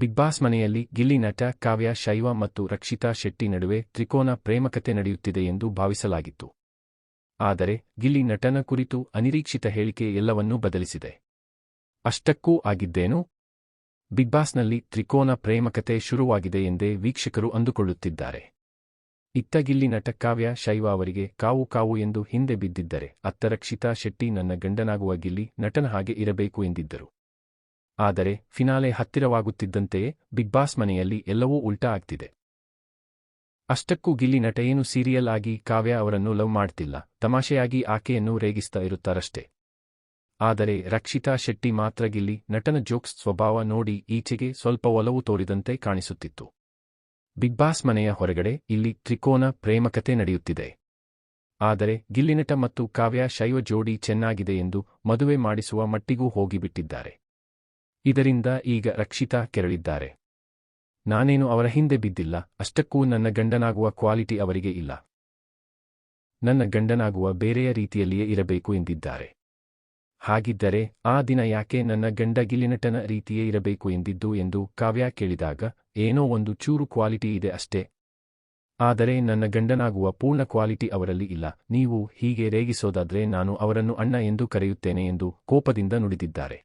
Big boss ಮನೆಯಲ್ಲಿ ಗಿಲ್ಲಿ ನಟ ಕಾವ್ಯ ಶೈವ ಮತ್ತು ರಕ್ಷಿತಾ ಶೆಟ್ಟಿ ನಡುವೆ ತ್ರಿಕೋನ ಪ್ರೇಮಕತೆ ನಡೆಯುತ್ತಿದೆ ಎಂದು ಭಾವಿಸಲಾಗಿತ್ತು. ಆದರೆ ಗಿಲ್ಲಿ ನಟನ ಕುರಿತು ಅನಿರೀಕ್ಷಿತ ಹೇಳಿಕೆ ಎಲ್ಲವನ್ನೂ ಬದಲಿಸಿದೆ. ಅಷ್ಟಕ್ಕೂ ಆಗಿದ್ದೇನು? ಬಿಗ್ ಬಾಸ್ನಲ್ಲಿ ತ್ರಿಕೋನ ಪ್ರೇಮಕತೆ ಶುರುವಾಗಿದೆ ಎಂದೇ ವೀಕ್ಷಕರು ಅಂದುಕೊಳ್ಳುತ್ತಿದ್ದಾರೆ. ಇತ್ತ ಗಿಲ್ಲಿ ನಟ ಕಾವ್ಯ ಶೈವ ಅವರಿಗೆ ಕಾವು ಕಾವು ಎಂದು ಹಿಂದೆ ಬಿದ್ದಿದ್ದರೆ, ಅತ್ತ ರಕ್ಷಿತಾ ಶೆಟ್ಟಿ ನನ್ನ ಗಂಡನಾಗುವ ಗಿಲ್ಲಿ ನಟನ ಹಾಗೆ ಇರಬೇಕು ಎಂದಿದ್ದರು. ಆದರೆ ಫಿನಾಲೆ ಹತ್ತಿರವಾಗುತ್ತಿದ್ದಂತೆಯೇ ಬಿಗ್ ಬಾಸ್ ಮನೆಯಲ್ಲಿ ಎಲ್ಲವೂ ಉಲ್ಟಾ ಆಗ್ತಿದೆ. ಅಷ್ಟಕ್ಕೂ ಗಿಲ್ಲಿ ನಟ ಏನು ಸೀರಿಯಲ್ ಆಗಿ ಕಾವ್ಯ ಅವರನ್ನು ಲವ್ ಮಾಡ್ತಿಲ್ಲ, ತಮಾಷೆಯಾಗಿ ಆಕೆಯನ್ನು ರೇಗಿಸ್ತಾ ಇರುತ್ತಾರಷ್ಟೇ. ಆದರೆ ರಕ್ಷಿತಾ ಶೆಟ್ಟಿ ಮಾತ್ರ ಗಿಲ್ಲಿ ನಟನ ಜೋಕ್ಸ್ ಸ್ವಭಾವ ನೋಡಿ ಈಚೆಗೆ ಸ್ವಲ್ಪ ಒಲವು ತೋರಿದಂತೆ ಕಾಣಿಸುತ್ತಿತ್ತು. ಬಿಗ್ ಬಾಸ್ ಮನೆಯ ಹೊರಗಡೆ ಇಲ್ಲಿ ತ್ರಿಕೋನ ಪ್ರೇಮಕತೆ ನಡೆಯುತ್ತಿದೆ. ಆದರೆ ಗಿಲ್ಲಿನಟ ಮತ್ತು ಕಾವ್ಯ ಶೈವ ಜೋಡಿ ಚೆನ್ನಾಗಿದೆ ಎಂದು ಮದುವೆ ಮಾಡಿಸುವ ಮಟ್ಟಿಗೂ ಹೋಗಿಬಿಟ್ಟಿದ್ದಾರೆ. ಇದರಿಂದ ಈಗ ರಕ್ಷಿತಾ ಕೆರಳಿದ್ದಾರೆ. ನಾನೇನು ಅವರ ಹಿಂದೆ ಬಿದ್ದಿಲ್ಲ, ಅಷ್ಟಕ್ಕೂ ನನ್ನ ಗಂಡನಾಗುವ ಕ್ವಾಲಿಟಿ ಅವರಿಗೆ ಇಲ್ಲ. ನನ್ನ ಗಂಡನಾಗುವ ಬೇರೆಯ ರೀತಿಯಲ್ಲಿಯೇ ಇರಬೇಕು ಎಂದಿದ್ದಾರೆ. ಹಾಗಿದ್ದರೆ ಆ ದಿನ ಯಾಕೆ ನನ್ನ ಗಂಡ ಗಿಲ್ಲಿನಟನ ರೀತಿಯೇ ಇರಬೇಕು ಎಂದಿದ್ದು ಎಂದು ಕಾವ್ಯ ಕೇಳಿದಾಗ, ಏನೋ ಒಂದು ಚೂರು ಕ್ವಾಲಿಟಿ ಇದೆ ಅಷ್ಟೇ. ಆದರೆ ನನ್ನ ಗಂಡನಾಗುವ ಪೂರ್ಣ ಕ್ವಾಲಿಟಿ ಅವರಲ್ಲಿ ಇಲ್ಲ. ನೀವು ಹೀಗೆ ರೇಗಿಸೋದಾದ್ರೆ ನಾನು ಅವರನ್ನು ಅಣ್ಣ ಎಂದು ಕರೆಯುತ್ತೇನೆ ಎಂದು ಕೋಪದಿಂದ ನುಡಿದಿದ್ದಾರೆ.